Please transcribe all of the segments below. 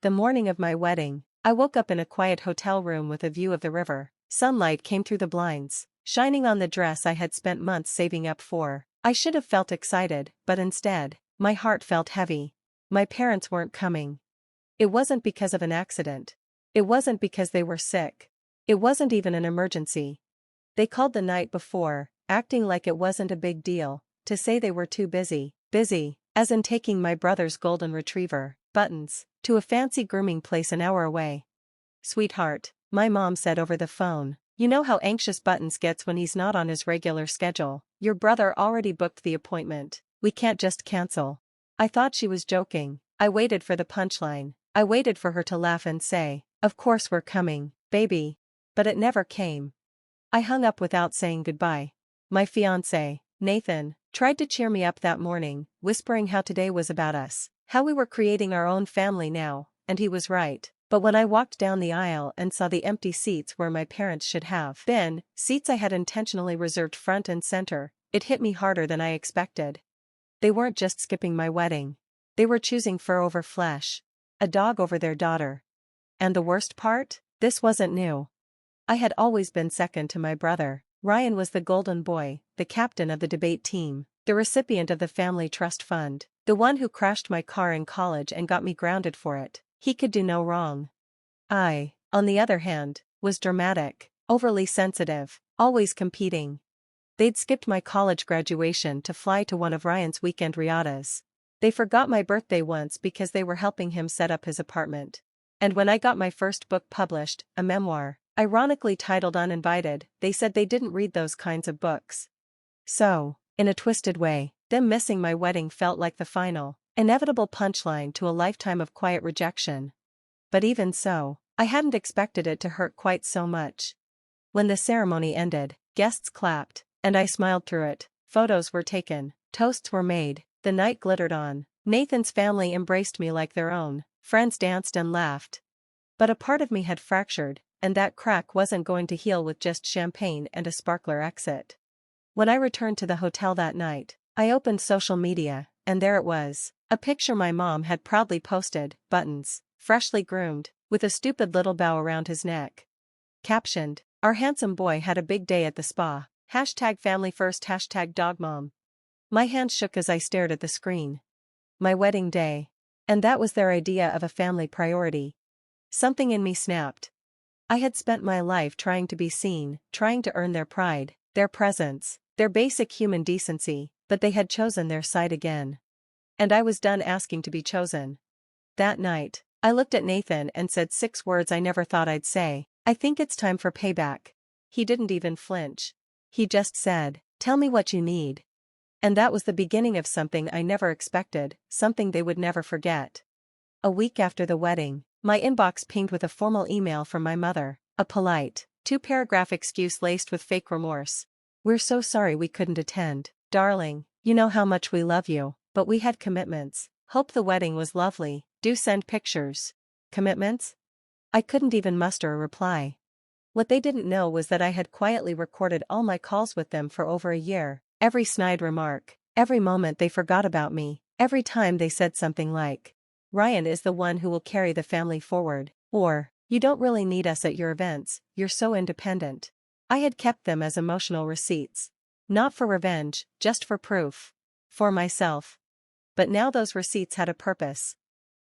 The morning of my wedding, I woke up in a quiet hotel room with a view of the river. Sunlight came through the blinds, shining on the dress I had spent months saving up for. I should have felt excited, but instead, my heart felt heavy. My parents weren't coming. It wasn't because of an accident. It wasn't because they were sick. It wasn't even an emergency. They called the night before, acting like it wasn't a big deal, to say they were too busy. Busy, as in taking my brother's golden retriever, Buttons, to a fancy grooming place an hour away. "Sweetheart," my mom said over the phone, "you know how anxious Buttons gets when he's not on his regular schedule. Your brother already booked the appointment. We can't just cancel." I thought she was joking. I waited for the punchline. I waited for her to laugh and say, "Of course we're coming, baby." But it never came. I hung up without saying goodbye. My fiancé, Nathan, tried to cheer me up that morning, whispering how today was about us, how we were creating our own family now, and he was right. But when I walked down the aisle and saw the empty seats where my parents should have been, seats I had intentionally reserved front and center, it hit me harder than I expected. They weren't just skipping my wedding. They were choosing fur over flesh, a dog over their daughter. And the worst part? This wasn't new. I had always been second to my brother. Ryan was the golden boy, the captain of the debate team, the recipient of the family trust fund, the one who crashed my car in college and got me grounded for it. He could do no wrong. I, on the other hand, was dramatic, overly sensitive, always competing. They'd skipped my college graduation to fly to one of Ryan's weekend riatas. They forgot my birthday once because they were helping him set up his apartment. And when I got my first book published, a memoir, ironically titled Uninvited, they said they didn't read those kinds of books. So, in a twisted way, them missing my wedding felt like the final, inevitable punchline to a lifetime of quiet rejection. But even so, I hadn't expected it to hurt quite so much. When the ceremony ended, guests clapped, and I smiled through it. Photos were taken, toasts were made, the night glittered on. Nathan's family embraced me like their own, friends danced and laughed. But a part of me had fractured, and that crack wasn't going to heal with just champagne and a sparkler exit. When I returned to the hotel that night, I opened social media, and there it was, a picture my mom had proudly posted, Buttons, freshly groomed, with a stupid little bow around his neck. Captioned, "Our handsome boy had a big day at the spa, #family first #dogmom." My hands shook as I stared at the screen. My wedding day. And that was their idea of a family priority. Something in me snapped. I had spent my life trying to be seen, trying to earn their pride, their presence, their basic human decency, but they had chosen their side again. And I was done asking to be chosen. That night, I looked at Nathan and said 6 words I never thought I'd say. "I think it's time for payback." He didn't even flinch. He just said, "Tell me what you need." And that was the beginning of something I never expected, something they would never forget. A week after the wedding, my inbox pinged with a formal email from my mother, a polite, 2-paragraph excuse laced with fake remorse. "We're so sorry we couldn't attend. Darling, you know how much we love you, but we had commitments. Hope the wedding was lovely. Do send pictures." Commitments? I couldn't even muster a reply. What they didn't know was that I had quietly recorded all my calls with them for over a year, every snide remark, every moment they forgot about me, every time they said something like, "Ryan is the one who will carry the family forward," or, "You don't really need us at your events, you're so independent." I had kept them as emotional receipts. Not for revenge, just for proof. For myself. But now those receipts had a purpose.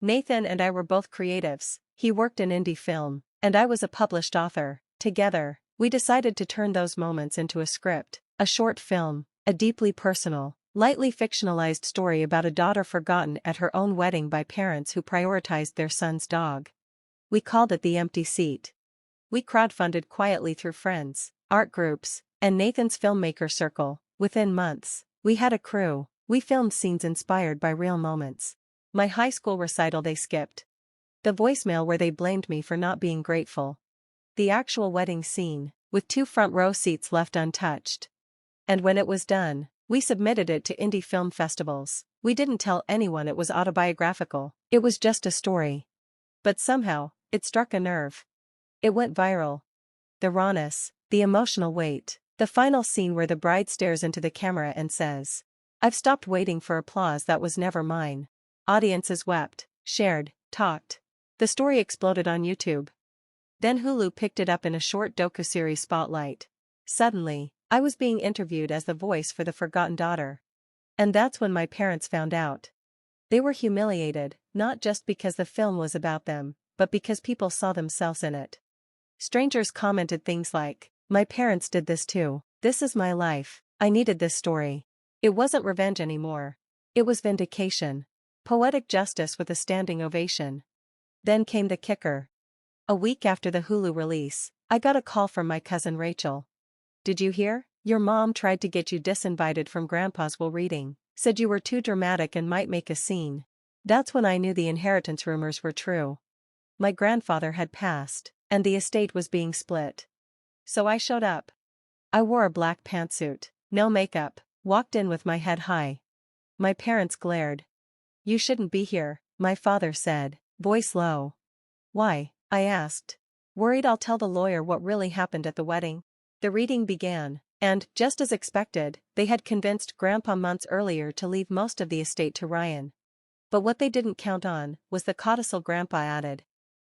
Nathan and I were both creatives. He worked in indie film, and I was a published author. Together, we decided to turn those moments into a script, a short film, a deeply personal, lightly fictionalized story about a daughter forgotten at her own wedding by parents who prioritized their son's dog. We called it The Empty Seat. We crowdfunded quietly through friends, art groups, and Nathan's filmmaker circle. Within months, we had a crew. We filmed scenes inspired by real moments. My high school recital they skipped. The voicemail where they blamed me for not being grateful. The actual wedding scene, with 2 front-row seats left untouched. And when it was done, we submitted it to indie film festivals. We didn't tell anyone it was autobiographical. It was just a story. But somehow, it struck a nerve. It went viral. The rawness, the emotional weight, the final scene where the bride stares into the camera and says, "I've stopped waiting for applause that was never mine." Audiences wept, shared, talked. The story exploded on YouTube. Then Hulu picked it up in a short docuseries spotlight. Suddenly, I was being interviewed as the voice for the forgotten daughter. And that's when my parents found out. They were humiliated, not just because the film was about them, but because people saw themselves in it. Strangers commented things like, "My parents did this too. This is my life. I needed this story." It wasn't revenge anymore. It was vindication. Poetic justice with a standing ovation. Then came the kicker. A week after the Hulu release, I got a call from my cousin Rachel. "Did you hear? Your mom tried to get you disinvited from Grandpa's will reading, said you were too dramatic and might make a scene." That's when I knew the inheritance rumors were true. My grandfather had passed, and the estate was being split. So I showed up. I wore a black pantsuit, no makeup, walked in with my head high. My parents glared. "You shouldn't be here," my father said, voice low. "Why?" I asked. "Worried I'll tell the lawyer what really happened at the wedding." The reading began, and, just as expected, they had convinced Grandpa months earlier to leave most of the estate to Ryan. But what they didn't count on was the codicil Grandpa added.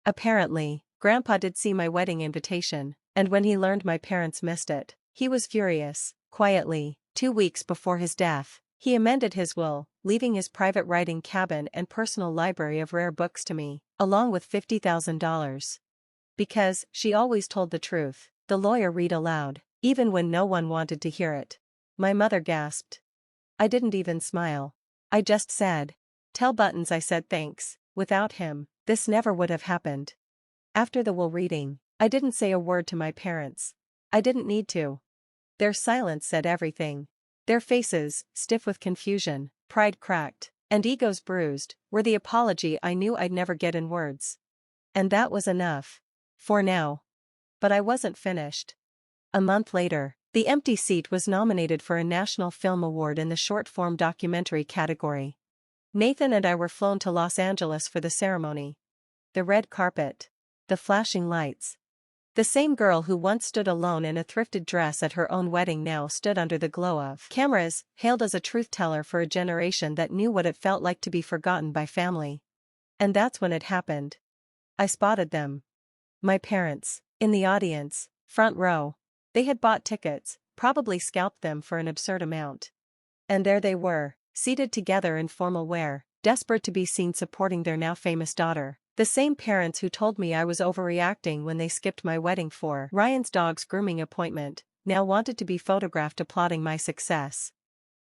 Apparently, Grandpa did see my wedding invitation, and when he learned my parents missed it, he was furious. Quietly, 2 weeks before his death, he amended his will, leaving his private writing cabin and personal library of rare books to me, along with $50,000. Because she always told the truth, the lawyer read aloud, even when no one wanted to hear it. My mother gasped. I didn't even smile. I just said, "Tell Buttons I said thanks. Without him, this never would have happened." After the will reading, I didn't say a word to my parents. I didn't need to. Their silence said everything. Their faces, stiff with confusion, pride cracked, and egos bruised, were the apology I knew I'd never get in words. And that was enough. For now. But I wasn't finished. A month later, The Empty Seat was nominated for a National Film Award in the short-form documentary category. Nathan and I were flown to Los Angeles for the ceremony. The red carpet. The flashing lights. The same girl who once stood alone in a thrifted dress at her own wedding now stood under the glow of cameras, hailed as a truth-teller for a generation that knew what it felt like to be forgotten by family. And that's when it happened. I spotted them. My parents, in the audience, front row. They had bought tickets, probably scalped them for an absurd amount. And there they were, seated together in formal wear, desperate to be seen supporting their now famous daughter. The same parents who told me I was overreacting when they skipped my wedding for Ryan's dog's grooming appointment, now wanted to be photographed applauding my success.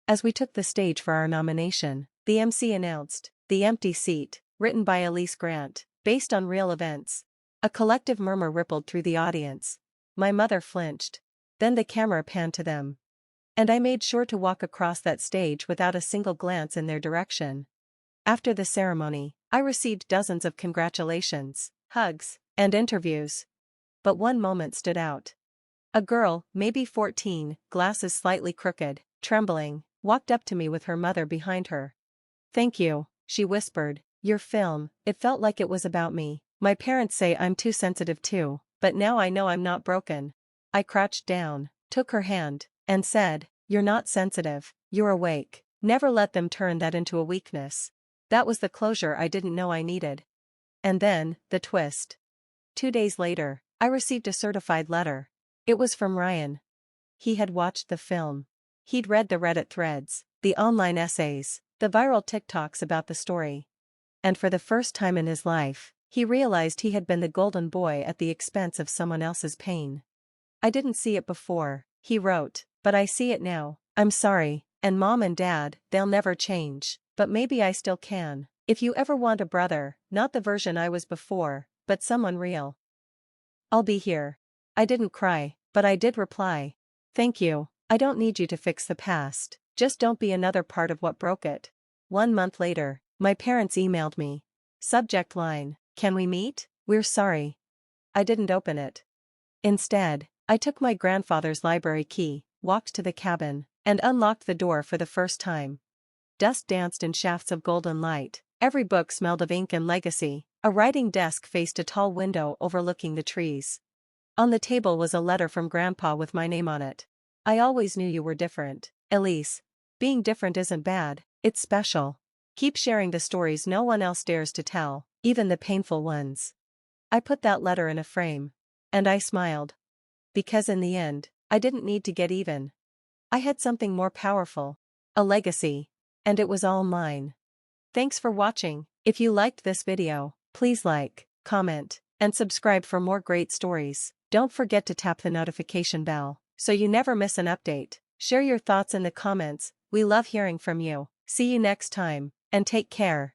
As we took the stage for our nomination, the MC announced, "The Empty Seat," written by Elise Grant, based on real events. A collective murmur rippled through the audience. My mother flinched. Then the camera panned to them. And I made sure to walk across that stage without a single glance in their direction. After the ceremony, I received dozens of congratulations, hugs, and interviews. But one moment stood out. A girl, maybe 14, glasses slightly crooked, trembling, walked up to me with her mother behind her. "Thank you," she whispered. "Your film, it felt like it was about me. My parents say I'm too sensitive too, but now I know I'm not broken." I crouched down, took her hand, and said, "You're not sensitive, you're awake. Never let them turn that into a weakness." That was the closure I didn't know I needed. And then, the twist. 2 days later, I received a certified letter. It was from Ryan. He had watched the film. He'd read the Reddit threads, the online essays, the viral TikToks about the story. And for the first time in his life, he realized he had been the golden boy at the expense of someone else's pain. "I didn't see it before," he wrote, "but I see it now. I'm sorry, and Mom and Dad, they'll never change, but maybe I still can. If you ever want a brother, not the version I was before, but someone real, I'll be here." I didn't cry, but I did reply. "Thank you. I don't need you to fix the past. Just don't be another part of what broke it." 1 month later, my parents emailed me. Subject line, "Can we meet? We're sorry." I didn't open it. Instead, I took my grandfather's library key, walked to the cabin, and unlocked the door for the first time. Dust danced in shafts of golden light. Every book smelled of ink and legacy. A writing desk faced a tall window overlooking the trees. On the table was a letter from Grandpa with my name on it. "I always knew you were different, Elise. Being different isn't bad, it's special. Keep sharing the stories no one else dares to tell. even the painful ones. I put that letter in a frame. And I smiled. Because in the end, I didn't need to get even. I had something more powerful. A legacy. And it was all mine. Thanks for watching. If you liked this video, please like, comment, and subscribe for more great stories. Don't forget to tap the notification bell, so you never miss an update. Share your thoughts in the comments, we love hearing from you. See you next time, and take care.